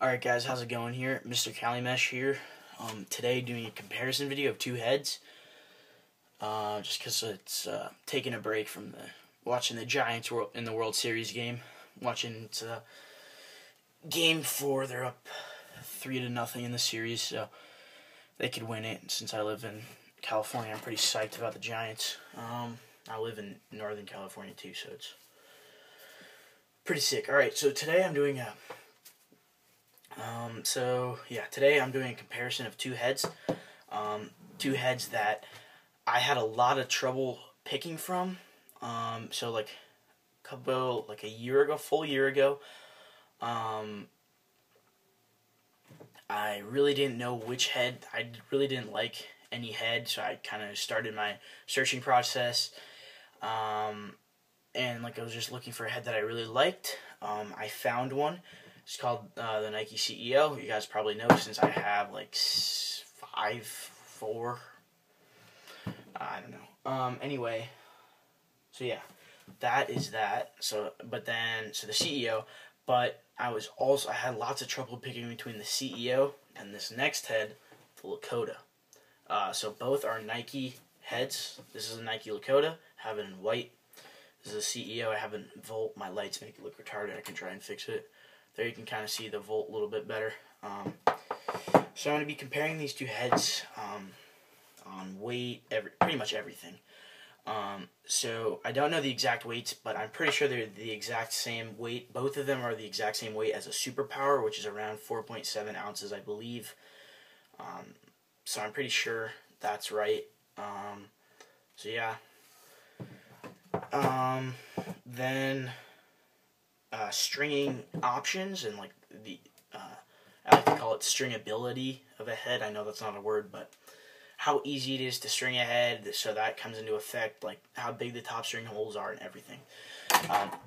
Alright guys, how's it going here? Mr. Calimesh here. Today doing a comparison video of two heads. Just because it's taking a break from watching the Giants in the World Series game. Watching it's game 4, they're up 3-0 in the series, so they could win it. And since I live in California, I'm pretty psyched about the Giants. I live in Northern California too, so it's pretty sick. Alright, so today I'm doing a today I'm doing a comparison of two heads. Two heads that I had a lot of trouble picking from. So like a year ago, full year ago, I really didn't know which head. I really didn't like any head, so I kind of started my searching process. And like I was just looking for a head that I really liked. I found one. It's called the Nike CEO. You guys probably know since I have like 4. I don't know. Anyway, so yeah, that is that. So the CEO. But I had lots of trouble picking between the CEO and this next head, the Lakota. So both are Nike heads. This is a Nike Lakota. I have it in white. This is a CEO. I have it in Volt. My lights make it look retarded. I can try and fix it. There you can kind of see the Volt a little bit better. So I'm going to be comparing these two heads on weight, pretty much everything. So I don't know the exact weights, but I'm pretty sure they're the exact same weight. Both of them are the exact same weight as a Superpower, which is around 4.7 ounces, I believe. So I'm pretty sure that's right. So yeah. Then stringing options and like I like to call it stringability of a head. I know that's not a word, but how easy it is to string a head, so that comes into effect, like how big the top string holes are and everything.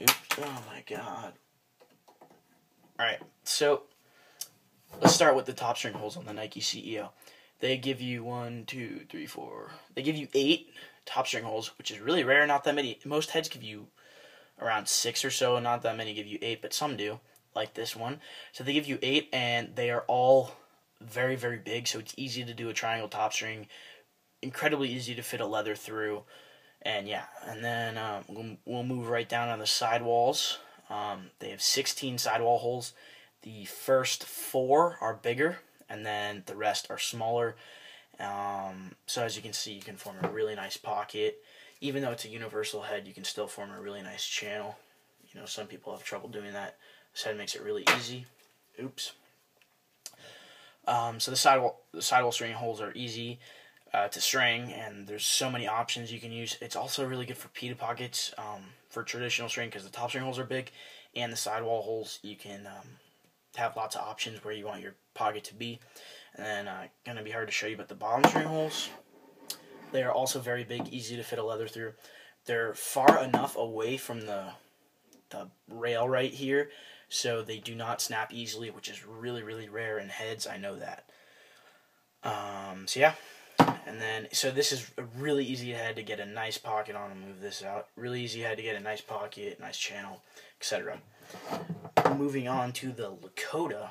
Oops, oh my god. Alright, so let's start with the top string holes on the Nike CEO. They give you 1, 2, 3, 4. They give you 8 top string holes, which is really rare. Not that many. Most heads give you around 6 or so. Not that many give you 8, but some do, like this one. So they give you 8, and they are all very, very big. So it's easy to do a triangle top string. Incredibly easy to fit a leather through. And yeah, and then we'll move right down on the sidewalls. They have 16 sidewall holes. The first 4 are bigger, and then the rest are smaller. So as you can see, you can form a really nice pocket. Even though it's a universal head, you can still form a really nice channel. You know, some people have trouble doing that. This head makes it really easy. Oops. So the sidewall string holes are easy to string, and there's so many options you can use. It's also really good for pita pockets for traditional string, because the top string holes are big, and the sidewall holes you can have lots of options where you want your pocket to be. And then gonna be hard to show you, but the bottom string holes, they are also very big, easy to fit a leather through. They're far enough away from the rail right here, so they do not snap easily, which is really, really rare in heads. I know that. So yeah, and then so this is a really easy head to get a nice pocket on. I'll move this out. Really easy head to get a nice pocket, nice channel, etc. Moving on to the Lakota.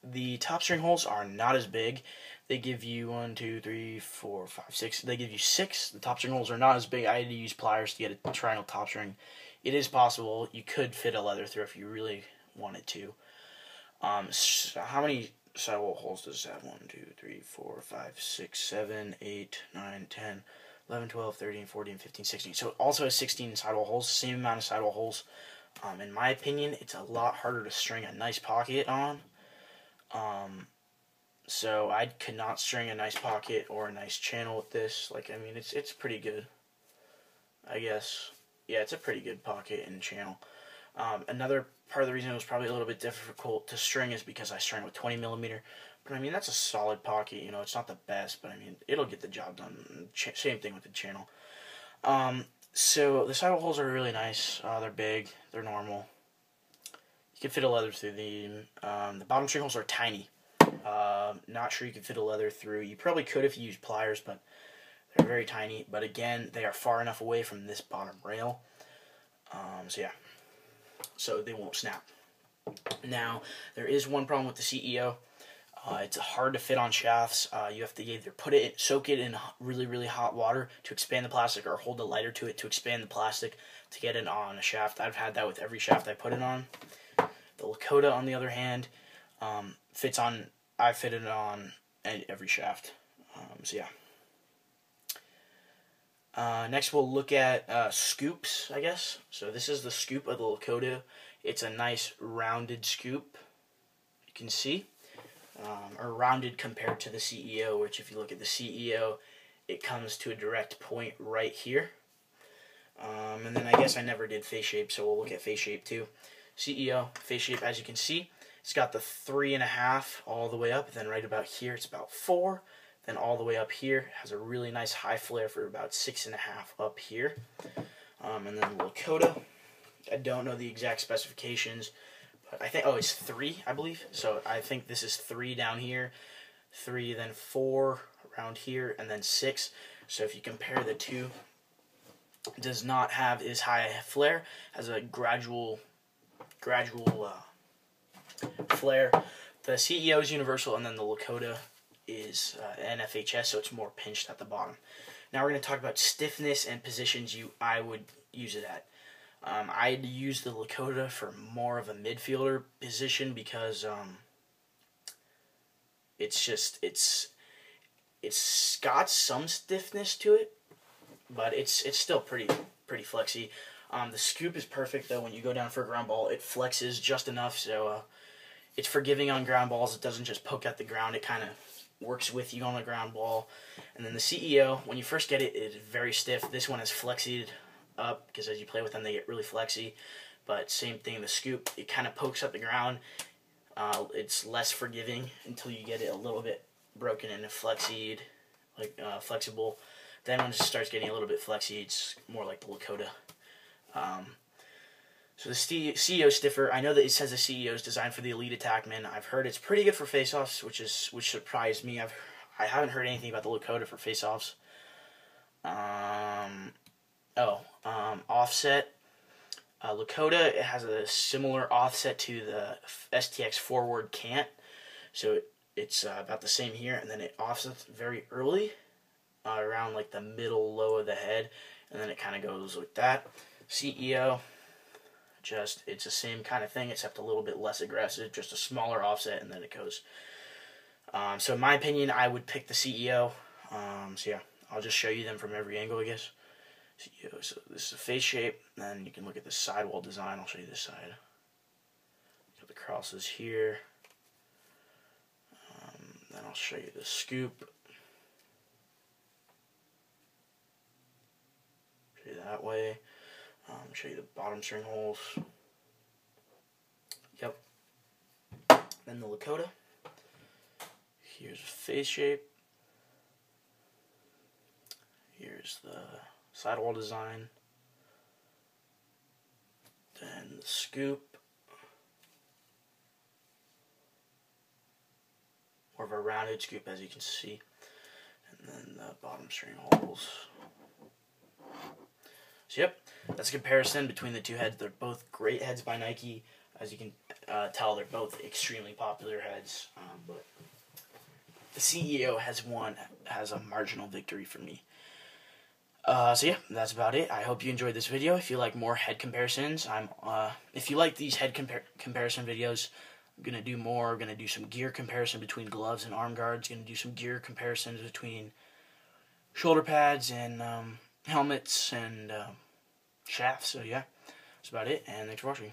The top string holes are not as big. They give you 1, 2, 3, 4, 5, 6. They give you 6. The top string holes are not as big. I had to use pliers to get a triangle top string. It is possible. You could fit a leather through if you really wanted to. So how many sidewall holes does this have? 1, 2, 3, 4, 5, 6, 7, 8, 9, 10, 11, 12, 13, 14, 15, 16. So it also has 16 sidewall holes. Same amount of sidewall holes. In my opinion, it's a lot harder to string a nice pocket on. So I could not string a nice pocket or a nice channel with this. Like, I mean, it's pretty good, I guess. Yeah, it's a pretty good pocket and channel. Another part of the reason it was probably a little bit difficult to string is because I string with 20mm. But I mean, that's a solid pocket. You know, it's not the best, but I mean, it'll get the job done. Same thing with the channel. So the sidewall holes are really nice. They're big. They're normal. You can fit a leather through them. The bottom string holes are tiny. Not sure you can fit a leather through. You probably could if you use pliers, but they're very tiny. But again, they are far enough away from this bottom rail. So yeah. So they won't snap. Now, there is one problem with the CEO. It's hard to fit on shafts. You have to either soak it in really, really hot water to expand the plastic, or hold the lighter to it to expand the plastic to get it on a shaft. I've had that with every shaft I put it on. The Lakota, on the other hand, fits on. I fit it on every shaft. So yeah. Next, we'll look at scoops, I guess. So this is the scoop of the Lakota. It's a nice rounded scoop. You can see. Or rounded compared to the CEO, which if you look at the CEO, it comes to a direct point right here. And then I guess I never did face shape, so we'll look at face shape too. CEO, face shape, as you can see, it's got the 3.5 all the way up, then right about here it's about 4, then all the way up here, it has a really nice high flare for about 6.5 up here. And then the Lakota, I don't know the exact specifications, I think, oh, it's 3, I believe. So I think this is 3 down here, 3, then 4 around here, and then 6. So if you compare the two, it does not have as high a flare, has a gradual flare. The CEO is universal, and then the Lakota is NFHS, so it's more pinched at the bottom. Now we're going to talk about stiffness and positions I would use it at. I'd use the Lakota for more of a midfielder position because it's got some stiffness to it, but it's still pretty flexy. The scoop is perfect though. When you go down for a ground ball, it flexes just enough, so it's forgiving on ground balls. It doesn't just poke at the ground. It kind of works with you on the ground ball. And then the CEO, when you first get it, it's very stiff. This one is flexied up because as you play with them, they get really flexy. But same thing, the scoop, it kind of pokes up the ground. It's less forgiving until you get it a little bit broken and flexied, like flexible. Then when it starts getting a little bit flexy, it's more like the Lakota. So the CEO stiffer, I know that it says the CEO is designed for the elite attackman. I've heard it's pretty good for face-offs, which surprised me. I haven't heard anything about the Lakota for face-offs. Offset. Lakota, it has a similar offset to the STX forward cant. So it's about the same here, and then it offsets very early, around like the middle low of the head, and then it kind of goes like that. CEO, it's the same kind of thing, except a little bit less aggressive, just a smaller offset, and then it goes. So in my opinion, I would pick the CEO. So yeah, I'll just show you them from every angle, I guess. CEO, so this is a face shape, then you can look at the sidewall design. I'll show you this side. Got the crosses here. Then I'll show you the scoop. Show you that way. Show you the bottom string holes. Yep. Then the Lakota. Here's a face shape. Here's the sidewall design. Then the scoop. More of a rounded scoop, as you can see. And then the bottom string holes. So yep, that's a comparison between the two heads. They're both great heads by Nike. As you can tell, they're both extremely popular heads. But the CEO has a marginal victory for me. So yeah, that's about it. I hope you enjoyed this video. If you like more head comparisons, if you like these head comparison videos, I'm gonna do more. I'm gonna do some gear comparison between gloves and arm guards. Gonna do some gear comparisons between shoulder pads and helmets and shafts. So yeah, that's about it, and thanks for watching.